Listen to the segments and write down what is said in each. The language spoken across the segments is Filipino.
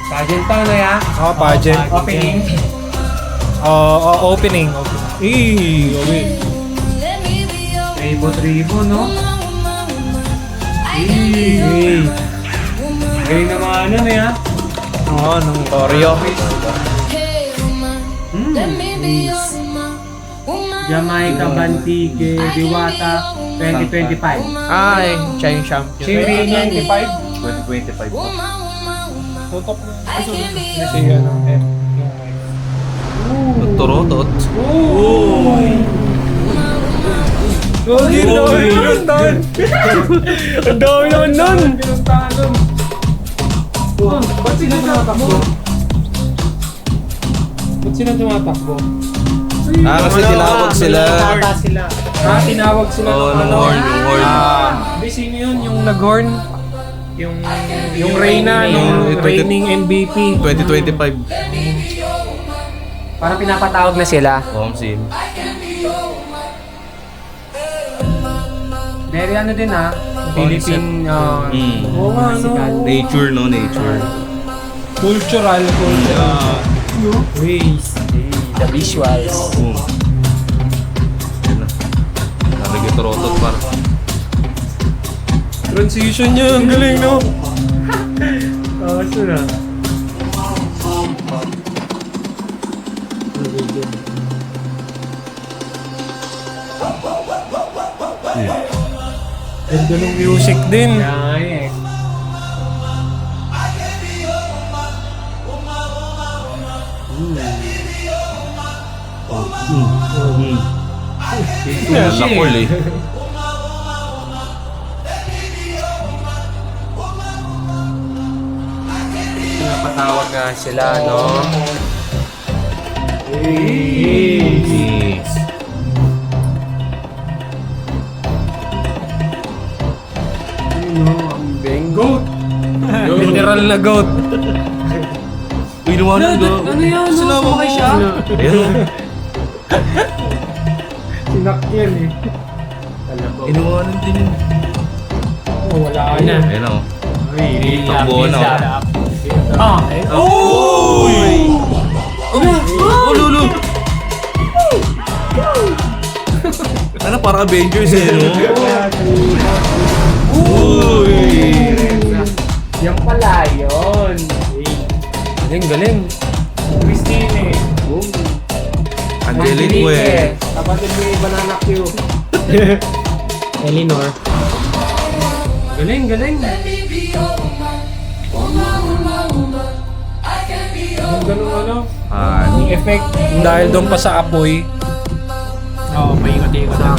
Pageant pa na ya? Oh, pageant. Opening. Opening. Okay. Tribo, no? Galing na mga ano na ya? Oo, nung Oreo. Jamaica, Bantige, Diwata, 2025. Ay, China champion. Si Rina, 2025 po. Tutok na. Kasi ano, Nagturotot. Ang dami pinuntahan. Ang dami naman nun. Pinuntahan nun. Ba't sila tumatakbo? Ba't sila tumatakbo? Kasi tinawag sila. Tinawag sila Oo, ng ng horn, yung horn. Hindi, sino yun? Yung nag-horn? Yung Reyna, yung yung reigning MVP. 2025. Parang pinapatawag na sila. Sim. Very ano din Philippine Oo nga, no? Nature, no? Nature. Cultural. ways. The visuals. Yan na. Nagturotot par. Transition niya, ang galing, no? Ito na. Ganda ng music din. Lakol eh. Pinapatawag nga sila, no? Yes. Goat! Literal na goat. Uy, lumanan do. Ano yan? Sumakay siya? Ayun. Sinakyan eh. Inuwanan din yun. Wala na. Ayun o. Takbo na. Uy! Lulu! Ano, para Avengers eh, no? Uy! Yan pala yun. Galing. Christine. Angelique. Kapatid ni Banana Q. Eleanor. Galing. Yung ganun ano? Ani. Effect. Dahil doon pa sa apoy. Oo, paingat-ingat lang.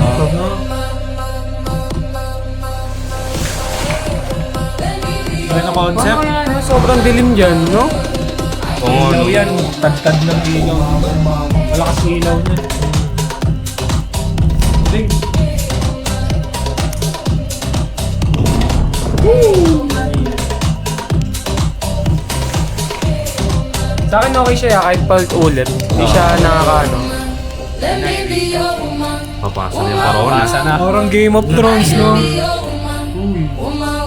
Ano na concept? Parang yan, sobrang dilim dyan, no? Oo, Ilaw no? yan. Tad-tad ng ilaw. Malakas yung ilaw niya. Galing. Sa akin okay siya, kahit palt ulit. Hindi siya nakakaano. Papasa na yung corona. Parang Game of Thrones, no?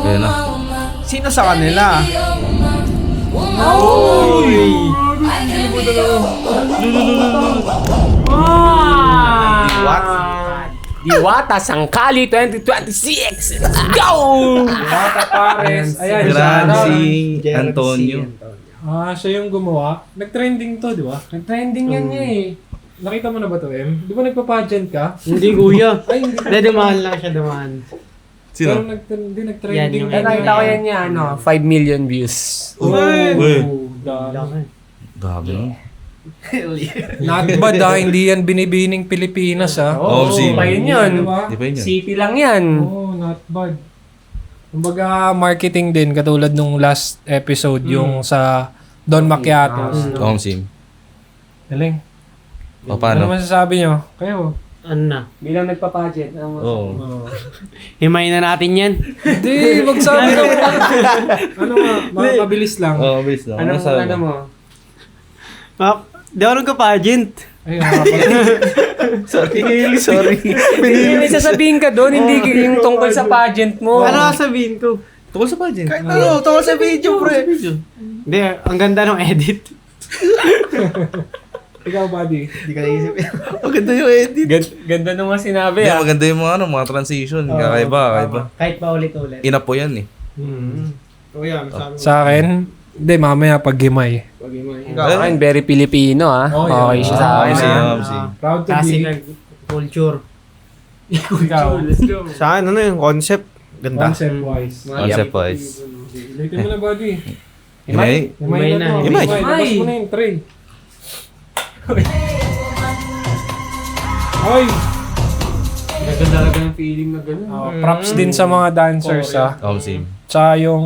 Ayun na. Sino sa kanila? What? Diwata Sangkali 2026! Let's go! Diwata Pares. Ayan, Gran siya. si Antonio. Siya yung gumawa. Nag-trending to, di ba? Nag-trending yan niya eh. Nakita mo na ba to, Em? Di ba nagpa-pageant ka? Hindi kuya. Ay, hindi. Dumaan lang siya, dumaan. Sino? Pero nag-trending. Yan, yung- Nakita ko yan niya, 5 million views. Uy. Dami. Grabe no? Not bad hindi yan binibining Pilipinas Oo, si- pa yun yun. Di ba? Di ba yun yun? City lang yan. Not bad. Kumbaga marketing din katulad nung last episode yung sa Don Macchiatos. Sim. Galing. O, Ano paano? masasabi nyo? Kayo? Ano na? Bilang nagpa-pageant. Oo. Himayin na natin yan. Hindi, magsabi ka. Ano nga, mabilis lang. Oo, bilis lang. Ano sabi ano mo? Di ako nagka-pageant. Ayun, Sorry. May sasabihin ka doon, hindi yung tungkol sa pageant mo. Ano sabihin ko? Tukol sa pageant. Kahit ano, tungkol sa video, pre. Hindi, ang ganda ng edit. Ikaw, buddy. Hindi ka naisip. Maganda yung edit. Ganda nung mga sinabi Yeah, maganda yung mga transition. Kakaiba. Kahit pa ulit-ulit. Ina po yan eh. O yan, sabi mo. Sa akin, hindi, mamaya pag-gimay. Sa akin, very Filipino Oh, Okay siya sa akin. Proud to Kasi be. culture. Ikaw. Sa akin, ano yung concept? Ganda. Concept-wise. Concept wise. Ulitin mo na, buddy. Himay. Himay na to. Himay. Labas mo na yung tray. Ay! Ganda talaga ng feeling na gano'n. Props din sa mga dancers, Same. Tsaka yung,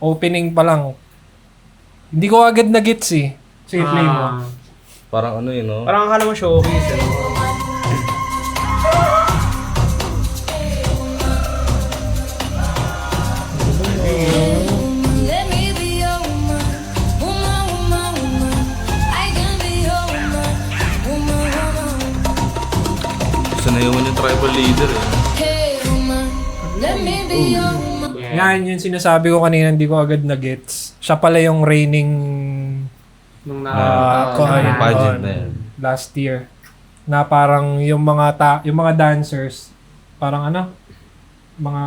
opening pa lang. Hindi ko agad na-gets eh. Sige, play mo. Parang ano yun, no? Parang akala mo showcase. Let me be your woman, woman, woman, woman. I can be your woman, woman, woman. Gusto na yung tribal leader eh. Hey, woman, let me be your woman. Yan, yung sinasabi ko kanina, hindi ko agad na-gets. Siya pala yung reigning Nung Pageant na yan. last year. Na parang yung mga dancers, parang mga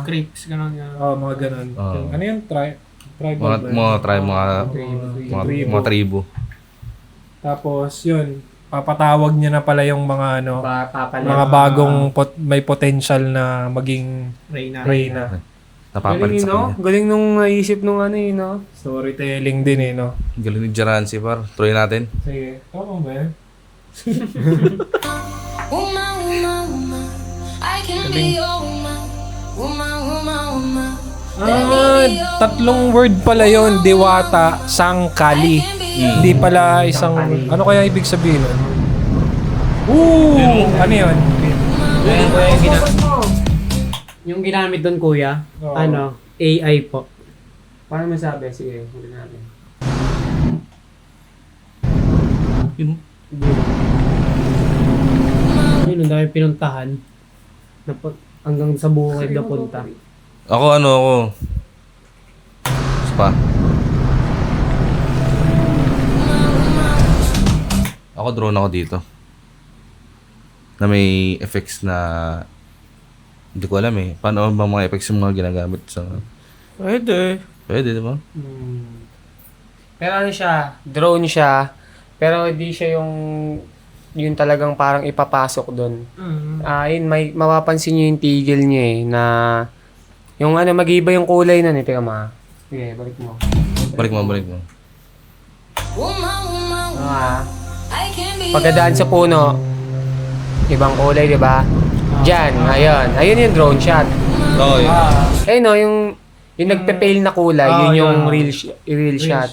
Creeps, gano'n yan. mga ganun. Oo. Ano yun? Tribal ba yun? Mga tribo. Tapos yun, papatawag niya na pala yung mga mga Mga bagong may potential na maging reyna. Napapalit sa kanya. Galing nung naisip nung no? Storytelling din no? Galing ni Jaransi par. Tuloy natin. Sige, tama ba yan? Woman, woman, woman. I can be your woman, woman, woman, woman. Tatlong word pala yon, Diwata, Sangkali. Hindi pala isang, ano kaya ibig sabihin nun? Ano yun? Yung ginamit doon, kuya, Oo. AI po. Paano masabi? Sige, huli natin. Yun. Yun, ang dami pinuntahan. Hanggang sa buhay na punta. Ako. Spa. Ako drone ako dito. Na may effects na hindi ko alam eh. Paano ba mga effects yung mga ginagamit sa... Pwede. Pwede, di ba? Pero ano siya, drone siya, pero hindi siya yung talagang parang ipapasok doon. Yun, may mapapansin nyo yung tigil niya eh, na yung mag-iba yung kulay nun eh, teka ma. Sige, balik mo. Balik mo. Woman, woman, woman. I can be Pagkadaan sa puno, ibang kulay, di ba? Diyan, ayun yung drone shot. Oo, yun. Ayun no, yung nagpe-pale na kulay, yun yung real shot.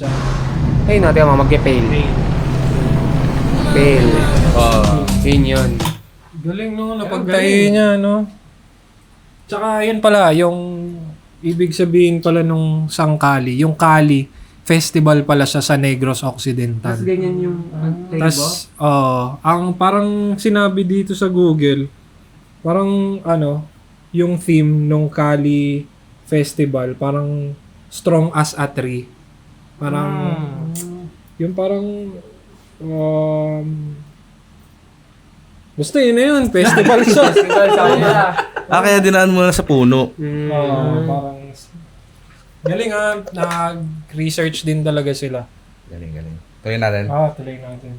Ayun no, teka mo, magpe-pale. Pale. Yun. Galing no, napagtayo niya, no? Tsaka yun pala, yung ibig sabihin pala nung Sangkali, yung Kali, festival pala siya sa Negros Occidental. ganyan yung Tas, ang parang sinabi dito sa Google, parang yung theme nung Kali Festival, parang strong as a tree. Parang, yung parang, basta yun na yun, festival siya. Kaya dinaan mo na sa puno. Parang, galing nag-research din talaga sila. Galing. Tuloy natin. Tuloy natin.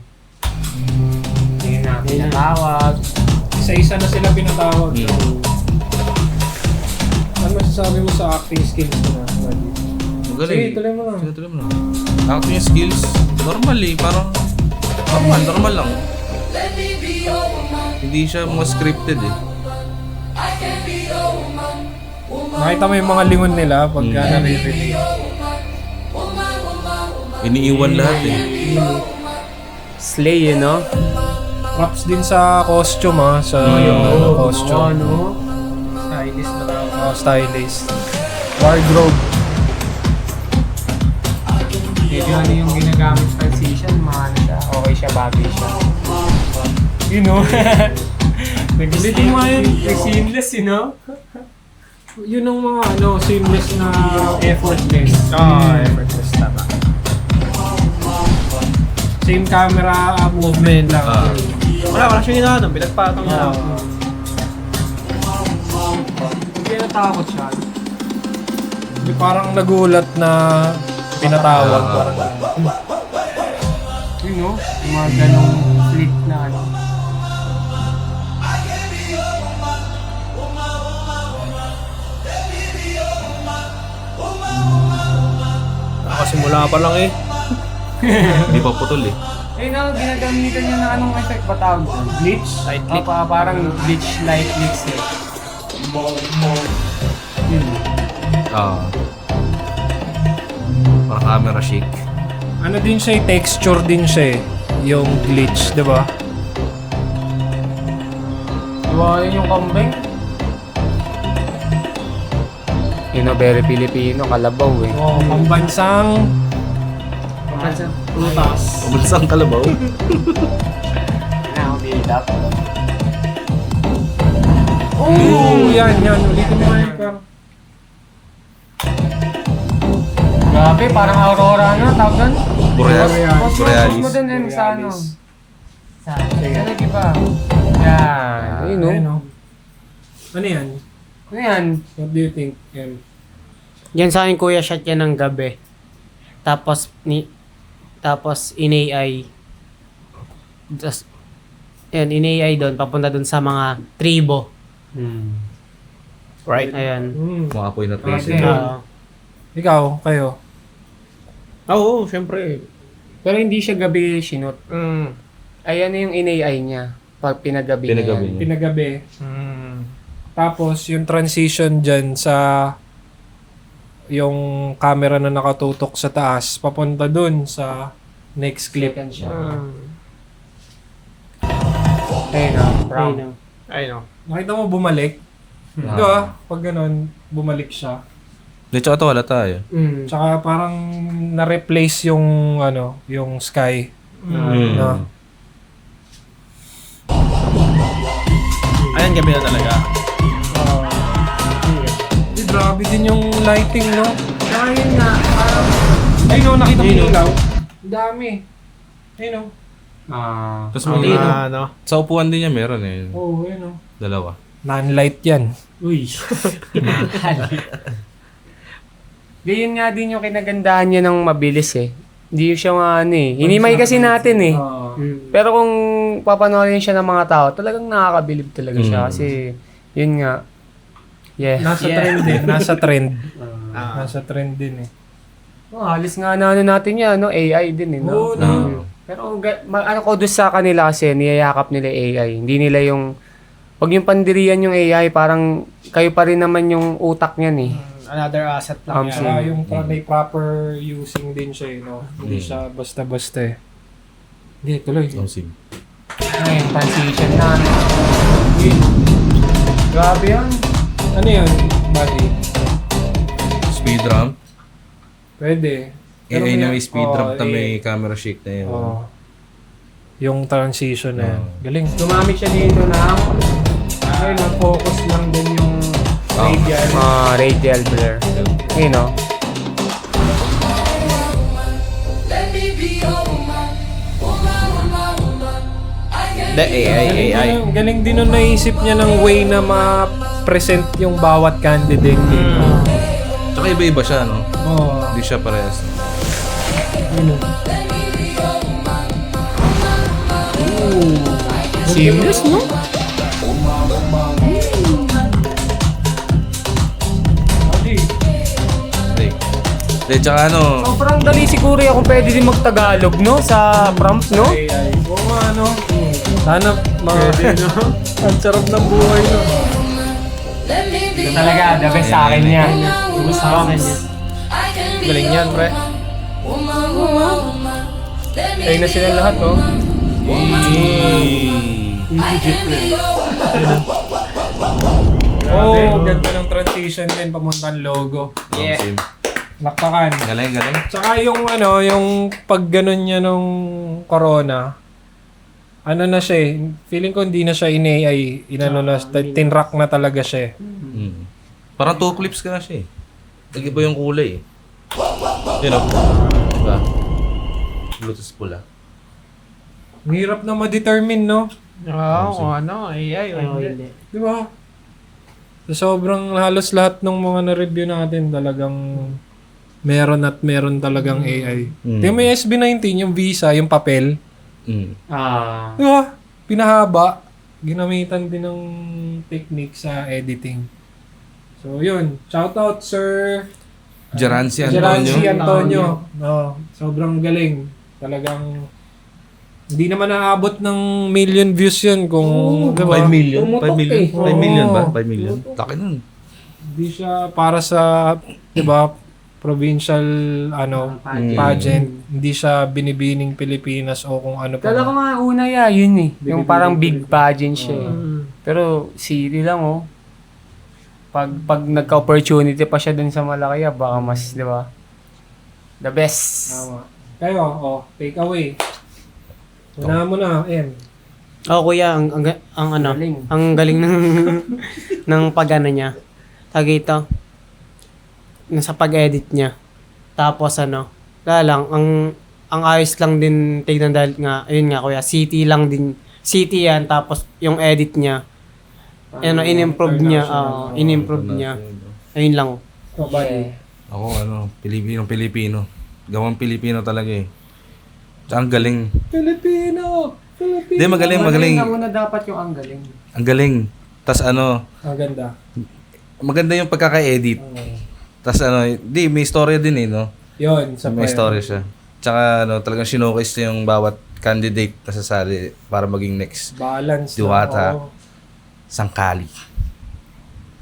Tingin natin ang tawag. Isa-isa na sila pinatawag. Ano masasabi mo sa acting skills mo na? Galing. Sige, tuloy mo lang. Sige, tuloy mo lang. Acting skills, normally, parang normal lang. Hindi siya mga scripted eh. Nakita mo yung mga lingon nila pagka nare-relate. Iniiwan lahat eh. Slay, no? Props din sa costume sa costume. Stylist na lang. Stylist. Wardrobe. Medyo yung ginagamit transition, siya. Okay siya, bagay siya. You know? Nag-seamless, you know? Yun ang mga seamless na effortless. effortless tama. Same camera movement lang. Wala siyang ginagawa, pinagpatong niya lang. Hindi natakot siya. Hindi parang nagulat na pinatawag. Parang Yun no? Yung mga ganong flick na ano. Nakasimula pa lang eh. Hindi pa putol eh. Eh no, ginagamitan niya na anong effect ba tawag doon? Glitch? Light click. Parang glitch, light glitch eh. Yun. Parang camera shake. ano din siya, texture din siya yung glitch, di ba? Iwanan yung kambing. Yun know, very Filipino, kalabaw eh. Oh, pambansang Prutas. Pabulsang kalabaw. Na ako build up. oh, yan, ulitin mo yan. Carl. Grabe, parang Aurora ano, tawag doon? Borealis. Post mo dun sa ano. Sa lagi pa. Yan. Yun no? Ayun, oh. Ano yan? Ano yan? What do you think, Em? Yan sa akin kuya, shot yan ng gabi. Tapos in-AI. Just, yan, in-AI doon, papunta doon sa mga tribo. Right. Ayan. Mga apoy na trace. Okay. Ikaw, kayo. Oo, syempre. Pero hindi siya gabi sinut. Ay ano yung in-AI niya? Pag pinagabi niya Pinagabi yan. niya. Pinagabi. Tapos, yung transition dyan sa yung camera na nakatutok sa taas, papunta dun sa next clip. Second siya. Ayun na, round. Ayun. Ay no. Nakita mo bumalik? Di ba? Pag ganun, bumalik siya. Di, tsaka ito wala tayo. Tsaka parang na-replace yung yung sky. No? Ayan, gabi na talaga. Di, grabe din yung lighting, no? Tsaka yun na, parang... Ayun, no, nakita mo yung ilaw? Ang dami. Ayun, no? Tapos may Ano? sa upuan din niya meron eh. Oo, ayun, no? Dalawa. Non-light yan. Uy. Ganyan nga din yung kinagandahan niya ng mabilis eh. Hindi siya nga ano eh. Hinimay kasi natin eh. Pero kung papanoorin siya ng mga tao, talagang nakakabilib talaga siya. Kasi, yun nga. Yeah. Nasa trend din. Nasa trend. Nasa trend din eh. Oh, halos nga na ano natin yan, no? AI din eh. No? Oo, no. Pero ano ko doon sa kanila kasi, niyayakap nila AI. Hindi nila yung, wag yung pandirian yung AI, parang kayo pa rin naman yung utak niyan eh. Another asset lang yan. Saka yung may proper using din siya, no? Hindi siya basta-basta eh. Hindi, tuloy. Ang sim. Ayun, transition na. Ano. Grabe yan. Ano yun, buddy? Speed ramp. Pwede. Pero AI na may speed ramp na eh, may camera shake na yun. oo. Yung transition na yan. Galing. Gumamit siya dito ng Ayun, focus lang din yung radial. radial blur. Ayun no? Let me be your woman. The AI. Galing din nung naisip niya ng way na ma-present yung bawat candidate. Tsaka iba-iba siya, no? Oo. Hindi siya parehas. Seamless, no? Buddy. Hindi. Hindi, tsaka ano, Sobrang dali siguro kung pwede din mag-Tagalog, no? Sa prompts, no? AI. Oo nga, ano. Sana ang sarap ng buhay, no. Let me be Talaga, the best sa akin yan. Galing yan, pre. Ayun na sila lahat, oh. Oo, ganda ng transition din pamuntang logo. yeah. Sim. Lakpakan. Galing, galing. Tsaka yung yung pag ganun niya nung corona, ano na siya feeling ko hindi na siya in-AI, tinrack na talaga siya eh. Parang two clips ka na siya eh. Nag-iba yung kulay eh. Yun o. Diba? Bluetooth pula. Ang hirap na ma-determine, no? Oo, kung ano, AI o Oo, hindi. hindi. Di ba? So, sobrang halos lahat ng mga na-review natin talagang meron at meron talagang AI. Yung may SB19, yung Visa, yung papel. Mm. Di ba? Pinahaba. Ginamitan din ng technique sa editing. So, yun. Shoutout, Sir Gerancy Antonio. Gerancy Antonio. No, sobrang galing. Talagang hindi naman naabot ng million views yun kung, di ba? 5 million? 5 million? eh. 5 million ba? Oo. 5 million? Laki nun. Hindi siya para sa, di ba, provincial pageant. Hindi siya binibining Pilipinas o kung ano pa. Kala ko nga una yun eh. Yung parang big pageant siya eh. Pero city lang oh. Pag nagka-opportunity pa siya dun sa Malakaya, baka mas, di ba? The best. Tama. Kayo, take away. Una mo na, M. Oh, kuya, ang galing ng ng pag-ano niya. Tagi ito. Sa pag-edit niya. Tapos wala lang, ang ayos lang din tignan dahil nga, ayun nga kuya, city lang din. City yan, tapos yung edit niya, in-improve niya, in-improve niya. Ayun lang. Ikaw, buddy. Ako Pilipino. Gawang Pilipino talaga eh. Tsaka ang galing. Filipino! Hindi, magaling. Una dapat yung ang galing. Ang galing. Tas Ang ganda. maganda yung pagkaka-edit. Tas may storya din eh, no? Yun, sa May story siya. Tsaka talagang sinokis niya yung bawat candidate na sasali para maging next. Balance. Diwata. Oo. Sangkali.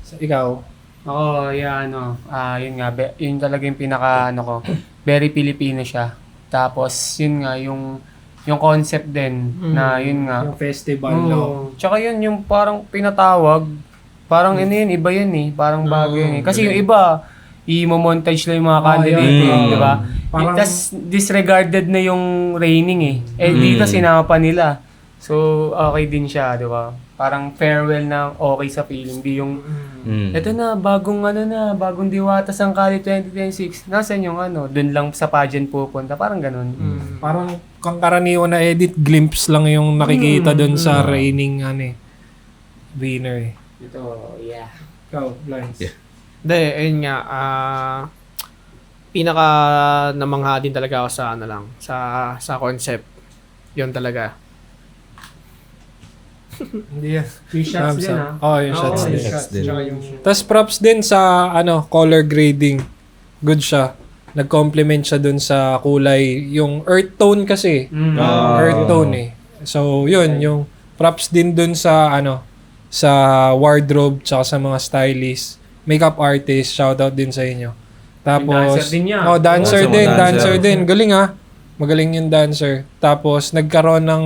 So, ikaw? Oo, yun nga, yun talaga yung pinaka, ko, very Filipino siya. Tapos, yun nga, yung concept din, na yun nga. Yung festival, no? Tsaka yun, yung parang pinatawag, parang yun, iba yun eh, parang bago yun eh. Kasi yung iba, i-montage lang yung mga candidate yun. eh, di ba? Parang- Tapos, disregarded na yung raining eh. Dito sinama pa nila. So, okay din siya, di ba? Parang farewell na okay sa film. Di yung, eto na, bagong Diwata Sangkali 2026. Nasaan yung dun lang sa pageant pupunta. Parang ganun. Parang kang karaniwan na edit, glimpse lang yung nakikita doon sa reigning winner eh. Ito, yeah. Ikaw, Lance. Yeah. Hindi, ayun nga, pinaka namangha din talaga ako sa sa concept. Yun talaga. Hindi yan. Yung shots din Yung shots din. shots din. Tsaka yung Tapos props din sa color grading. Good siya. Nag-complement siya dun sa kulay. Yung earth tone kasi. Earth tone eh. So, yun. Yung props din dun sa sa wardrobe tsaka sa mga stylist. Makeup artist. Shoutout din sa inyo. Tapos, dancer din niya. dancer Oo, din. dancer. Dancer din. Galing Magaling yung dancer. Tapos, nagkaroon ng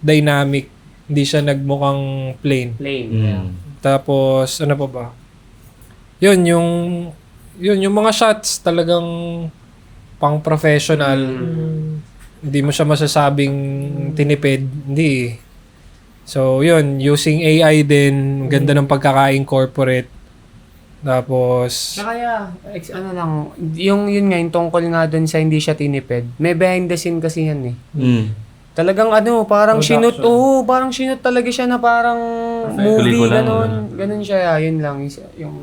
dynamic. Hindi siya nagmukhang plain. plain. Tapos, ano pa ba? Yun, yung mga shots talagang pang professional. Hindi mo siya masasabing tinipid. Hindi eh. So, yun, using AI din, ganda ng pagkaka-incorporate. Tapos, Kaya, yung yun nga, yung tungkol nga dun sa hindi siya tinipid. May behind the scene kasi yan eh. Talagang parang Production. parang sinut talaga siya na parang movie, Pelikula, ganun siya, yun lang, yung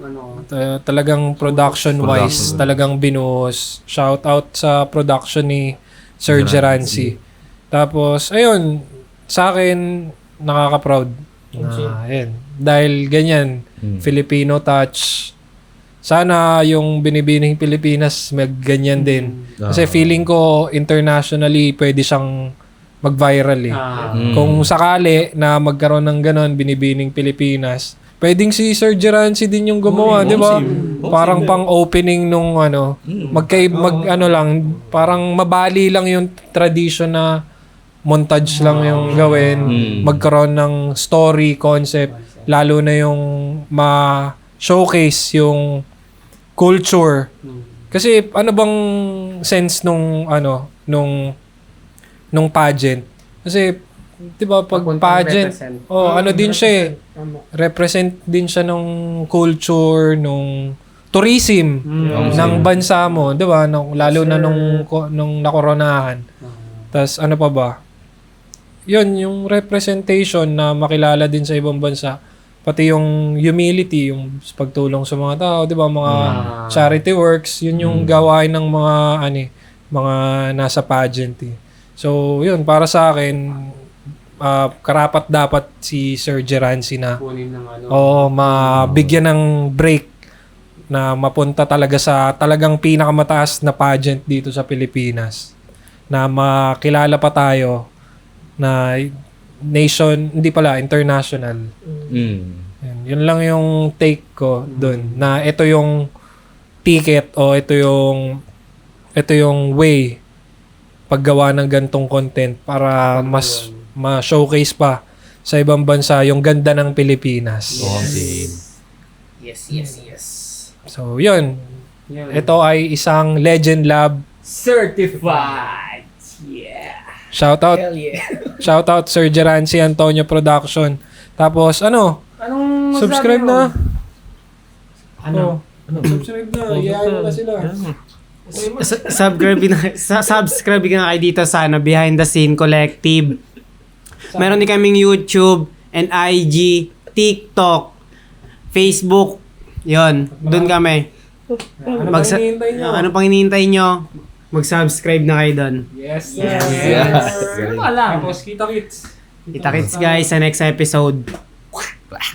talagang production-wise, talagang binuhos. Shout out sa production ni Sir Gerancy. Tapos, ayun, sa akin, nakaka-proud. Ayun. Dahil ganyan, Filipino touch. Sana yung binibining Pilipinas ganyan din. Kasi feeling ko internationally pwede siyang mag-viral eh. Kung sakali na magkaroon ng ganon, binibining Pilipinas, pwedeng si Sir Gerancy din yung gumawa, di ba? Parang pang-opening nung lang, parang mabali lang yung tradition na montage lang yung gawin, magkaroon ng story, concept, lalo na yung ma-showcase yung culture. Kasi ano bang sense nung pageant? Kasi 'di ba, pag Papuntang pageant, represent. ano din siya eh. Represent din siya nung culture, nung tourism ng bansa mo, 'di ba? Lalo na nung nakoronahan. Tas ano pa ba? 'Yun, yung representation na makilala din sa ibang bansa. Pati yung humility, yung pagtulong sa mga tao, 'di ba? Mga charity works, 'yun yung gawain ng mga nasa pageant. Eh. So, 'yun para sa akin, karapat dapat si Sir Gerancy na Kunin ng ano. mabigyan ng break na mapunta talaga sa talagang pinakamataas na pageant dito sa Pilipinas. Na makilala pa tayo na international. Yun lang yung take ko doon. Na ito yung ticket o ito yung way paggawa ng gantong content para mas ma-showcase pa sa ibang bansa yung ganda ng Pilipinas. Yes. So, yun. Ito ay isang Legend Lab. Certified. Yeah. Shoutout. Hell yeah. Shoutout Sir Gerancy Antonio Production. Tapos, Anong subscribe na. Ano? Subscribe na. Iyayin mo na sila. Subscribe na kayo dito sa Behind the Scene Collective. Meron din kaming YouTube and IG, TikTok, Facebook. Yon, doon kami. Ano pang hinihintay nyo? Mag-subscribe na kayo doon. Yes. Wala lang. Tapos kita-kits. Kita-kits guys sa next episode.